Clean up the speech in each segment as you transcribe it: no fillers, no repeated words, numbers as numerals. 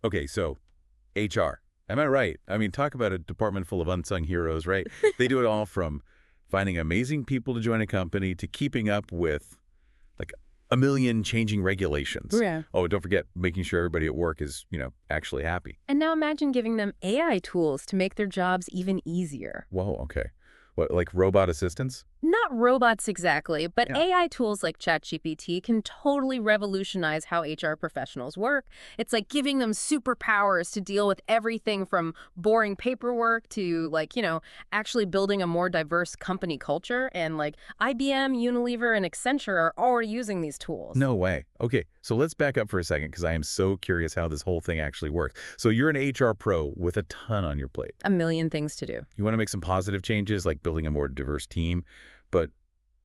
Okay, so HR. Am I right? I mean, talk about a department full of unsung heroes, right? They do it all from finding amazing people to join a company to keeping up with like a million changing regulations. Yeah. Oh, don't forget making sure everybody at work is, actually happy. And now imagine giving them AI tools to make their jobs even easier. Whoa, okay. What, like robot assistants? Not robots exactly, but Yeah. AI tools like ChatGPT can totally revolutionize how HR professionals work. It's like giving them superpowers to deal with everything from boring paperwork to actually building a more diverse company culture. And like IBM, Unilever, and Accenture are already using these tools. No way. Okay, so let's back up for a second because I am so curious how this whole thing actually works. So you're an HR pro with a ton on your plate. A million things to do. You want to make some positive changes like building a more diverse team, but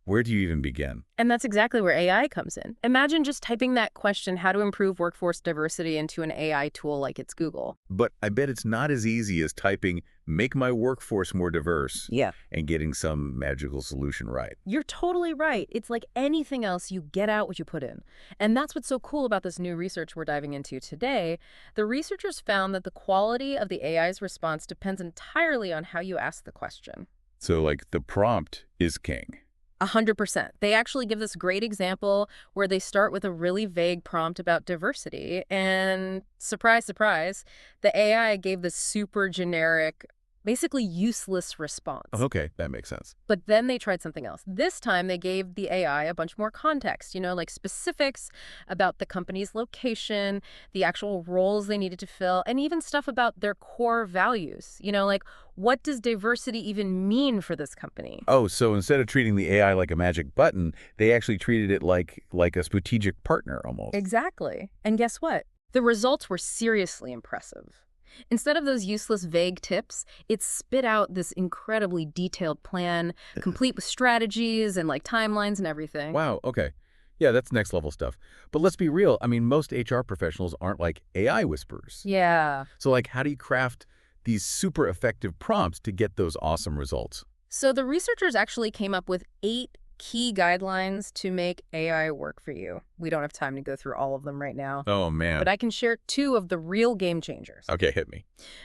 where do you even begin? And that's exactly where AI comes in. Imagine just typing that question, how to improve workforce diversity, into an AI tool like it's Google. But I bet it's not as easy as typing, make my workforce more diverse, Yeah. and getting some magical solution right. You're totally right. It's like anything else, you get out what you put in. And that's what's so cool about this new research we're diving into today. The researchers found that the quality of the AI's response depends entirely on how you ask the question. So, like, the prompt is king. 100%. They actually give this great example where they start with a really vague prompt about diversity, and surprise, surprise, the AI gave this super generic, basically useless response. Okay, that makes sense. But then they tried something else. This time they gave the AI a bunch more context, like specifics about the company's location, the actual roles they needed to fill, and even stuff about their core values. Like what does diversity even mean for this company? Oh, so instead of treating the AI like a magic button, they actually treated it like a strategic partner almost. Exactly. And guess what? The results were seriously impressive. Instead of those useless vague tips, it spit out this incredibly detailed plan, complete with strategies and like timelines and everything. Wow, okay. Yeah, that's next level stuff. But let's be real. I mean, most HR professionals aren't like AI whisperers. Yeah. So, like, how do you craft these super effective prompts to get those awesome results? So the researchers actually came up with 8 key guidelines to make AI work for you. We don't have time to go through all of them right now, Oh, but man. I can share 2 of the real game changers. Okay, hit me.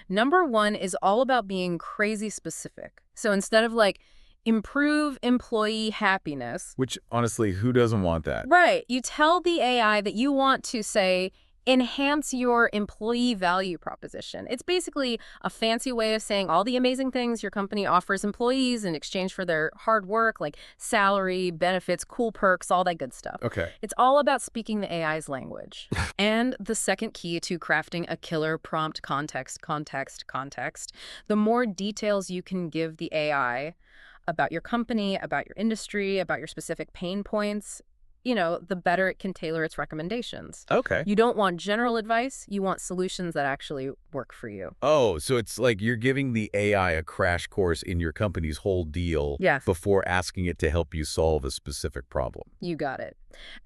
Number 1 is all about being crazy specific. So instead of like, improve employee happiness, Which, honestly, who doesn't want that? right, you tell the AI that you want to say, enhance your employee value proposition. It's basically a fancy way of saying all the amazing things your company offers employees in exchange for their hard work, like salary, benefits, cool perks, all that good stuff. Okay. It's all about speaking the AI's language. And the second key to crafting a killer prompt: context. The more details you can give the AI about your company, about your industry, about your specific pain points, the better it can tailor its recommendations. Okay. You don't want general advice, you want solutions that actually work for you. Oh, so it's like you're giving the AI a crash course in your company's whole deal Yes. before asking it to help you solve a specific problem. You got it.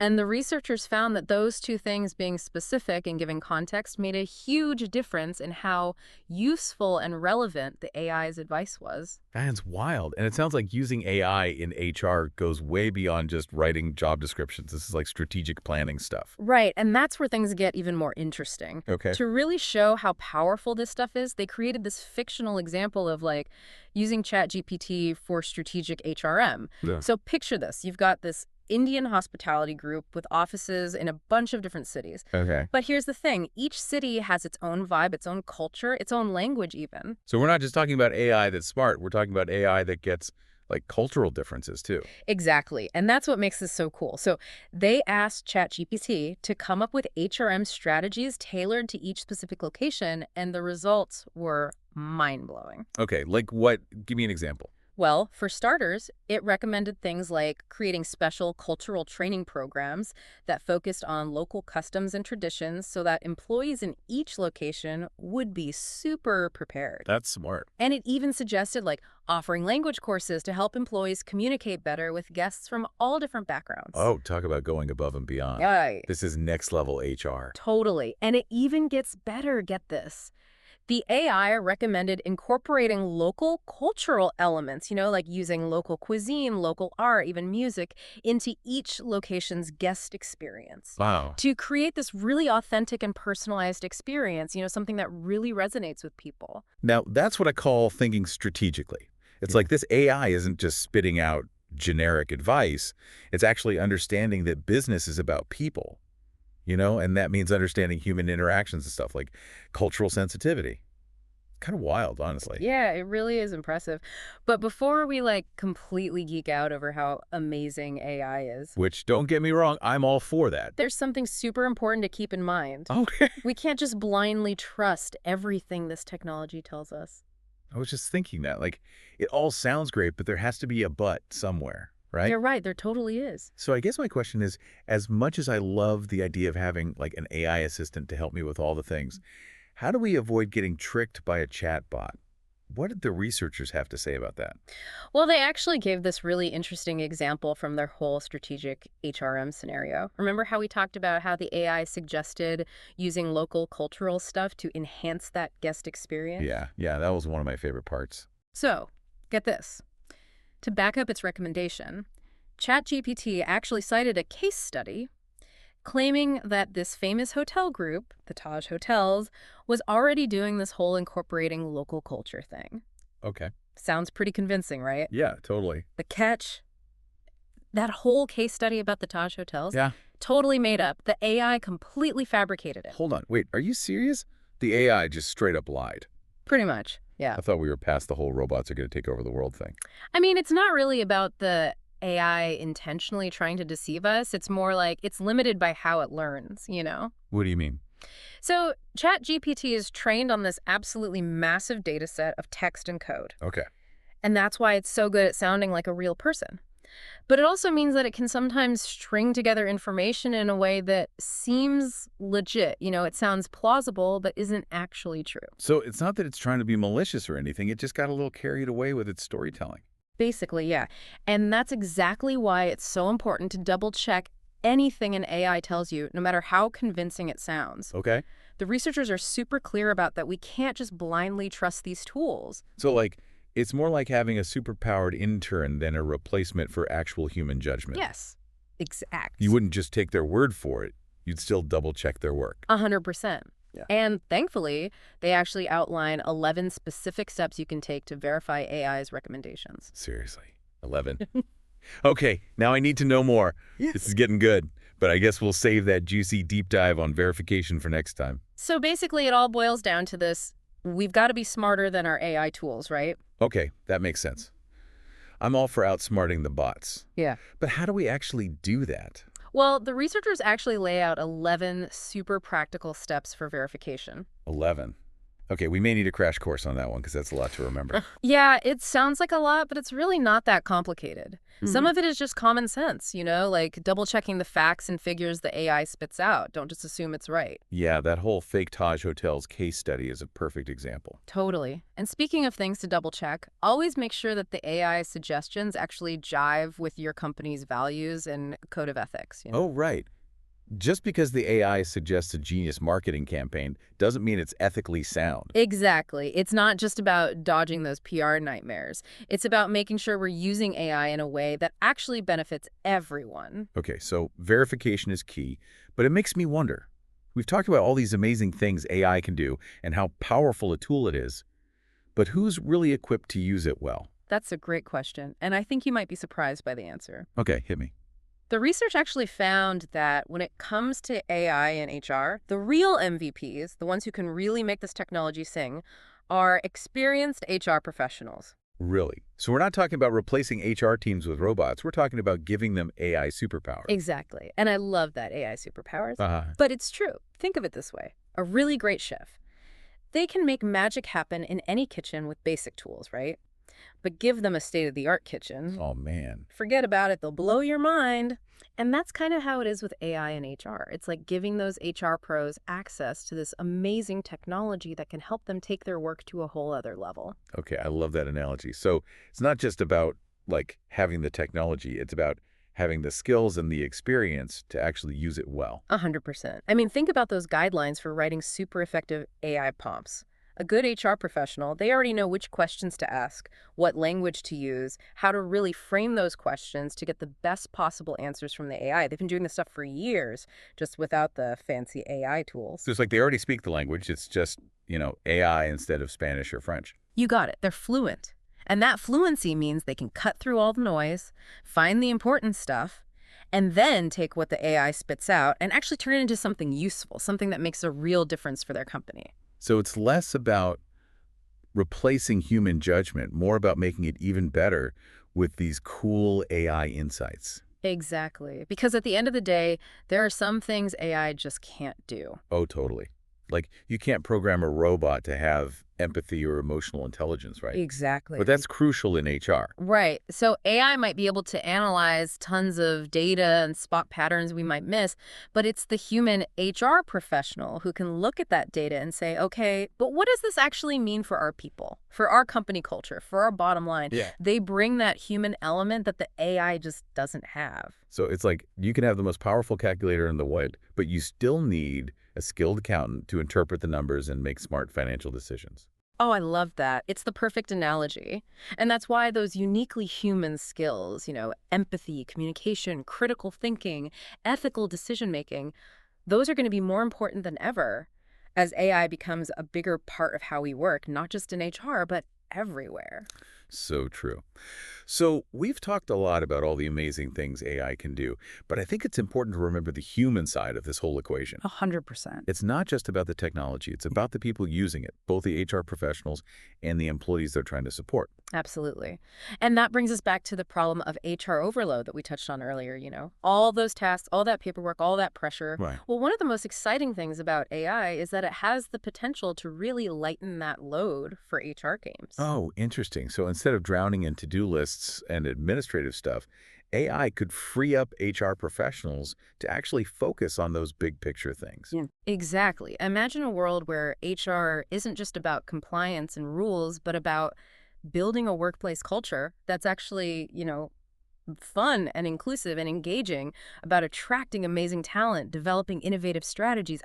And the researchers found that those 2 things, being specific and giving context, made a huge difference in how useful and relevant the AI's advice was. That's wild. And it sounds like using AI in HR goes way beyond just writing job descriptions. This is like strategic planning stuff. Right, and that's where things get even more interesting. Okay. To really show how powerful this stuff is, they created this fictional example of like using ChatGPT for strategic HRM. Yeah. So picture this. You've got this Indian hospitality group with offices in a bunch of different cities. Okay. But here's the thing. Each city has its own vibe, its own culture, its own language even. So we're not just talking about AI that's smart. We're talking about AI that gets like cultural differences too. Exactly. And that's what makes this so cool. So they asked ChatGPT to come up with HRM strategies tailored to each specific location, and the results were mind-blowing. Okay. Like what? Give me an example. Well, for starters, it recommended things like creating special cultural training programs that focused on local customs and traditions so that employees in each location would be super prepared. That's smart. And it even suggested like offering language courses to help employees communicate better with guests from all different backgrounds. Oh, talk about going above and beyond. Right. This is next level HR. Totally. And it even gets better, get this. The AI recommended incorporating local cultural elements, like using local cuisine, local art, even music, into each location's guest experience Wow. to create this really authentic and personalized experience, something that really resonates with people. Now, that's what I call thinking strategically. It's like this AI isn't just spitting out generic advice. It's actually understanding that business is about people, and that means understanding human interactions and stuff like cultural sensitivity. Kind of wild, honestly. Yeah, it really is impressive. But before we completely geek out over how amazing AI is, Which, don't get me wrong, I'm all for that. there's something super important to keep in mind. Okay. We can't just blindly trust everything this technology tells us. I was just thinking that. It all sounds great, but there has to be a but somewhere, right? You're right, there totally is. So I guess my question is, as much as I love the idea of having an AI assistant to help me with all the things, how do we avoid getting tricked by a chatbot? What did the researchers have to say about that? Well, they actually gave this really interesting example from their whole strategic HRM scenario. Remember how we talked about how the AI suggested using local cultural stuff to enhance that guest experience? Yeah, that was one of my favorite parts. So, get this. To back up its recommendation, ChatGPT actually cited a case study claiming that this famous hotel group, the Taj Hotels, was already doing this whole incorporating local culture thing. Okay. Sounds pretty convincing, right? Yeah, totally. The catch, that whole case study about the Taj Hotels, Yeah. totally made up. The AI completely fabricated it. Hold on. Wait, are you serious? The AI just straight up lied. Pretty much, yeah. I thought we were past the whole robots are going to take over the world thing. I mean, it's not really about the AI intentionally trying to deceive us. It's more like it's limited by how it learns? What do you mean? So ChatGPT is trained on this absolutely massive data set of text and code. Okay. And that's why it's so good at sounding like a real person. But it also means that it can sometimes string together information in a way that seems legit. It sounds plausible, but isn't actually true. So it's not that it's trying to be malicious or anything. It just got a little carried away with its storytelling. Basically, yeah. And that's exactly why it's so important to double check anything an AI tells you, no matter how convincing it sounds. Okay. The researchers are super clear about that we can't just blindly trust these tools. So, it's more like having a superpowered intern than a replacement for actual human judgment. Yes, exact. You wouldn't just take their word for it. You'd still double check their work. 100%. Yeah. And thankfully, they actually outline 11 specific steps you can take to verify AI's recommendations. Seriously. 11. Okay, now I need to know more. Yes. This is getting good, but I guess we'll save that juicy deep dive on verification for next time. So basically, it all boils down to this. We've got to be smarter than our AI tools, right? Okay, that makes sense. I'm all for outsmarting the bots. Yeah. But how do we actually do that? Well, the researchers actually lay out 11 super practical steps for verification. 11. Okay, we may need a crash course on that one because that's a lot to remember. Yeah, it sounds like a lot, but it's really not that complicated. Some of it is just common sense, like double-checking the facts and figures the AI spits out. Don't just assume it's right. Yeah, that whole fake Taj Hotels case study is a perfect example. Totally. And speaking of things to double-check, always make sure that the AI suggestions actually jive with your company's values and code of ethics. Oh, right. Just because the AI suggests a genius marketing campaign doesn't mean it's ethically sound. Exactly. It's not just about dodging those PR nightmares. It's about making sure we're using AI in a way that actually benefits everyone. Okay, so verification is key, but it makes me wonder. We've talked about all these amazing things AI can do and how powerful a tool it is, but who's really equipped to use it well? That's a great question, and I think you might be surprised by the answer. Okay, hit me. The research actually found that when it comes to AI and HR, the real MVPs, the ones who can really make this technology sing, are experienced HR professionals. Really? So we're not talking about replacing HR teams with robots. We're talking about giving them AI superpowers. Exactly. And I love that AI superpowers. Uh-huh. But it's true. Think of it this way. A really great chef. They can make magic happen in any kitchen with basic tools, right? But give them a state-of-the-art kitchen. Oh, man. Forget about it. They'll blow your mind. And that's kind of how it is with AI and HR. It's like giving those HR pros access to this amazing technology that can help them take their work to a whole other level. Okay, I love that analogy. So it's not just about, having the technology. It's about having the skills and the experience to actually use it well. 100%. I mean, think about those guidelines for writing super effective AI prompts. A good HR professional, they already know which questions to ask, what language to use, how to really frame those questions to get the best possible answers from the AI. They've been doing this stuff for years, just without the fancy AI So tools. it's like they already speak the language. It's just, AI instead of Spanish or French. You got it. They're fluent. And that fluency means they can cut through all the noise, find the important stuff, and then take what the AI spits out and actually turn it into something useful, something that makes a real difference for their company. So it's less about replacing human judgment, more about making it even better with these cool AI insights. Exactly. Because at the end of the day, there are some things AI just can't do. Oh, totally. Like, you can't program a robot to have empathy or emotional intelligence, right? But Exactly. that's crucial in HR. Right. So AI might be able to analyze tons of data and spot patterns we might miss, but it's the human HR professional who can look at that data and say, okay, but what does this actually mean for our people, for our company culture, for our bottom line? Yeah. They bring that human element that the AI just doesn't have. So it's like you can have the most powerful calculator in the world, but you still need a skilled accountant to interpret the numbers and make smart financial decisions. Oh, I love that. It's the perfect analogy. And that's why those uniquely human skills, empathy, communication, critical thinking, ethical decision making, those are going to be more important than ever as AI becomes a bigger part of how we work, not just in HR, but everywhere. So true. So we've talked a lot about all the amazing things AI can do, but I think it's important to remember the human side of this whole equation. 100%. It's not just about the technology, it's about the people using it, both the HR professionals and the employees they're trying to support. Absolutely. And that brings us back to the problem of HR overload that we touched on earlier, all those tasks, all that paperwork, all that pressure. Right. Well, one of the most exciting things about AI is that it has the potential to really lighten that load for HR teams. Oh, interesting. So instead of drowning in to-do lists and administrative stuff, AI could free up HR professionals to actually focus on those big picture things. Yeah. Exactly. Imagine a world where HR isn't just about compliance and rules, but about building a workplace culture that's actually, fun and inclusive and engaging, about attracting amazing talent, developing innovative strategies,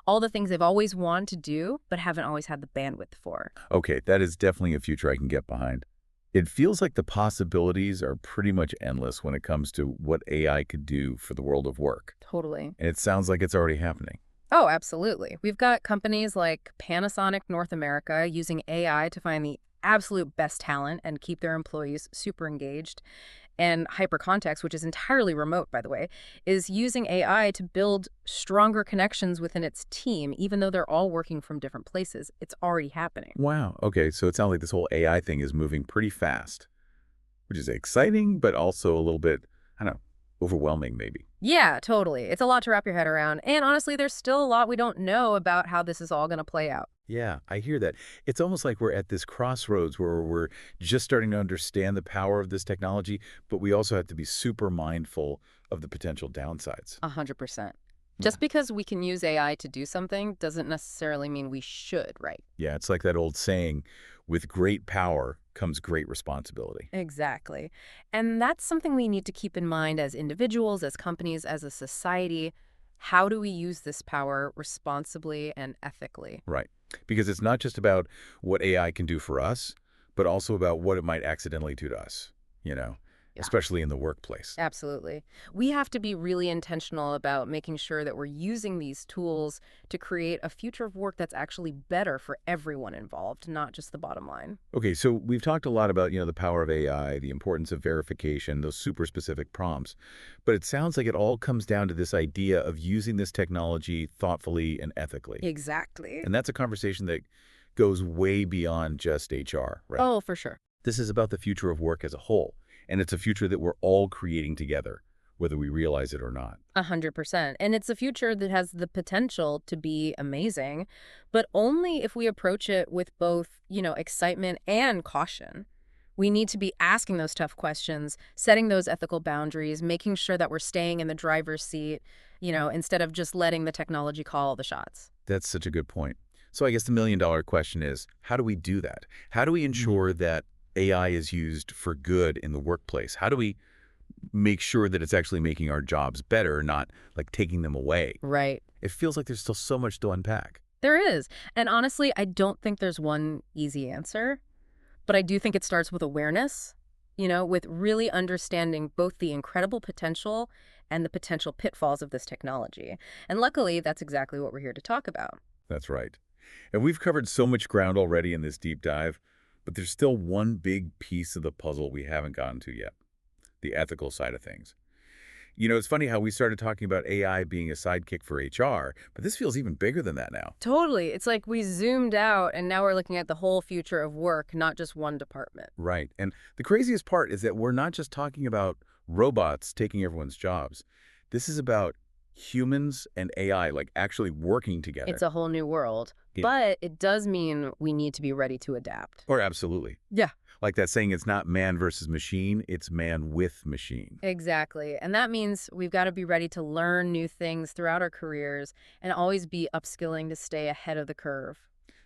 all the things they've always wanted to do, but haven't always had the bandwidth for. Okay, that is definitely a future I can get behind. It feels like the possibilities are pretty much endless when it comes to what AI could do for the world of work. Totally. And it sounds like it's already happening. Oh, absolutely. We've got companies like Panasonic North America using AI to find the absolute best talent and keep their employees super engaged. And Hypercontext, which is entirely remote, by the way, is using AI to build stronger connections within its team, even though they're all working from different places. It's already happening. Wow. Okay, so it sounds like this whole AI thing is moving pretty fast, which is exciting, but also a little bit, I don't know, overwhelming maybe. Yeah, totally. It's a lot to wrap your head around. And honestly, there's still a lot we don't know about how this is all going to play out. Yeah, I hear that. It's almost like we're at this crossroads where we're just starting to understand the power of this technology, but we also have to be super mindful of the potential downsides. 100%. Yeah. Just because we can use AI to do something doesn't necessarily mean we should, right? Yeah, it's like that old saying, with great power comes great responsibility. Exactly. And that's something we need to keep in mind as individuals, as companies, as a society. How do we use this power responsibly and ethically? Right. Because it's not just about what AI can do for us, but also about what it might accidentally do to us, you know, Yeah. especially in the workplace. Absolutely. We have to be really intentional about making sure that we're using these tools to create a future of work that's actually better for everyone involved, not just the bottom line. Okay, so we've talked a lot about, the power of AI, the importance of verification, those super specific prompts. But it sounds like it all comes down to this idea of using this technology thoughtfully and ethically. Exactly. And that's a conversation that goes way beyond just HR, right? Oh, for sure. This is about the future of work as a whole, and it's a future that we're all creating together, whether we realize it or not. 100%. And it's a future that has the potential to be amazing, but only if we approach it with both, excitement and caution. We need to be asking those tough questions, setting those ethical boundaries, making sure that we're staying in the driver's seat, instead of just letting the technology call all the shots. That's such a good point. So I guess the million-dollar question is, how do we do that? How do we ensure that AI is used for good in the workplace? How do we make sure that it's actually making our jobs better, not like taking them away? Right. It feels like there's still so much to unpack. There is. And honestly, I don't think there's one easy answer, but I do think it starts with awareness, with really understanding both the incredible potential and the potential pitfalls of this technology. And luckily, that's exactly what we're here to talk about. That's right. And we've covered so much ground already in this deep dive, but there's still one big piece of the puzzle we haven't gotten to yet, the ethical side of things. It's funny how we started talking about AI being a sidekick for HR, but this feels even bigger than that now. Totally. It's like we zoomed out and now we're looking at the whole future of work, not just one department. Right. And the craziest part is that we're not just talking about robots taking everyone's jobs. This is about humans and AI, like actually working together. It's a whole new world. Yeah. But it does mean we need to be ready to adapt. Or absolutely. Yeah. Like that saying, it's not man versus machine, it's man with machine. Exactly. And that means we've got to be ready to learn new things throughout our careers and always be upskilling to stay ahead of the curve.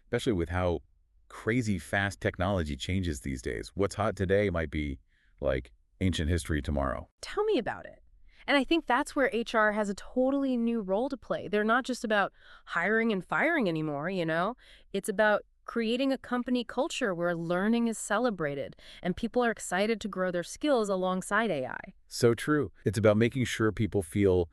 Especially with how crazy fast technology changes these days. What's hot today might be like ancient history tomorrow. Tell me about it. And I think that's where HR has a totally new role to play. They're not just about hiring and firing anymore. It's about creating a company culture where learning is celebrated and people are excited to grow their skills alongside AI. So true. It's about making sure people feel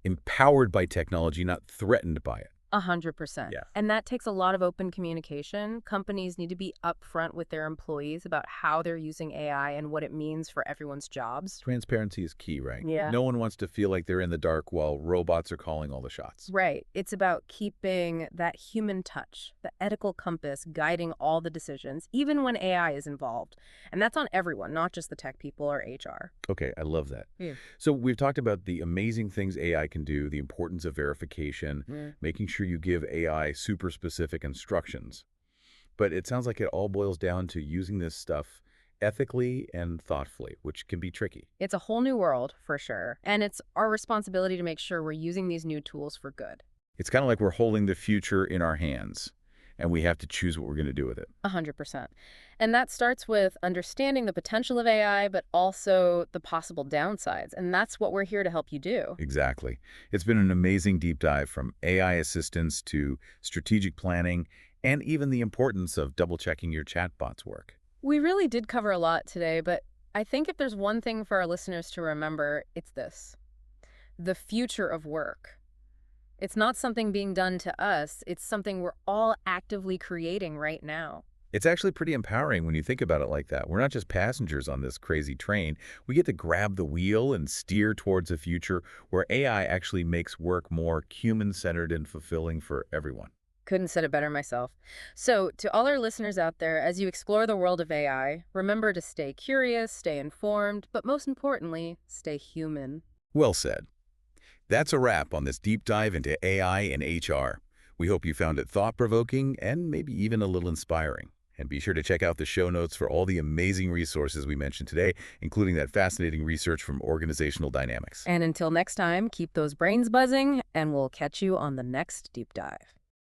empowered by technology, not threatened by it. 100%. Yeah. And that takes a lot of open communication. Companies need to be upfront with their employees about how they're using AI and what it means for everyone's jobs. Transparency is key, right? Yeah. No one wants to feel like they're in the dark while robots are calling all the shots. Right. It's about keeping that human touch, the ethical compass guiding all the decisions, even when AI is involved. And that's on everyone, not just the tech people or HR. Okay, I love that. Yeah. So we've talked about the amazing things AI can do, the importance of verification, making sure you give AI super specific instructions. But it sounds like it all boils down to using this stuff ethically and thoughtfully, which can be tricky. It's a whole new world, for sure. And it's our responsibility to make sure we're using these new tools for good. It's kind of like we're holding the future in our hands, and we have to choose what we're going to do with it. 100%. And that starts with understanding the potential of AI, but also the possible downsides. And that's what we're here to help you do. Exactly. It's been an amazing deep dive from AI assistance to strategic planning and even the importance of double-checking your chatbot's work. We really did cover a lot today, but I think if there's one thing for our listeners to remember, it's this: the future of work. It's not something being done to us. It's something we're all actively creating right now. It's actually pretty empowering when you think about it like that. We're not just passengers on this crazy train. We get to grab the wheel and steer towards a future where AI actually makes work more human-centered and fulfilling for everyone. Couldn't said it better myself. So, to all our listeners out there, as you explore the world of AI, remember to stay curious, stay informed, but most importantly, stay human. Well said. That's a wrap on this deep dive into AI and HR. We hope you found it thought-provoking and maybe even a little inspiring. And be sure to check out the show notes for all the amazing resources we mentioned today, including that fascinating research from Organizational Dynamics. And until next time, keep those brains buzzing, and we'll catch you on the next deep dive.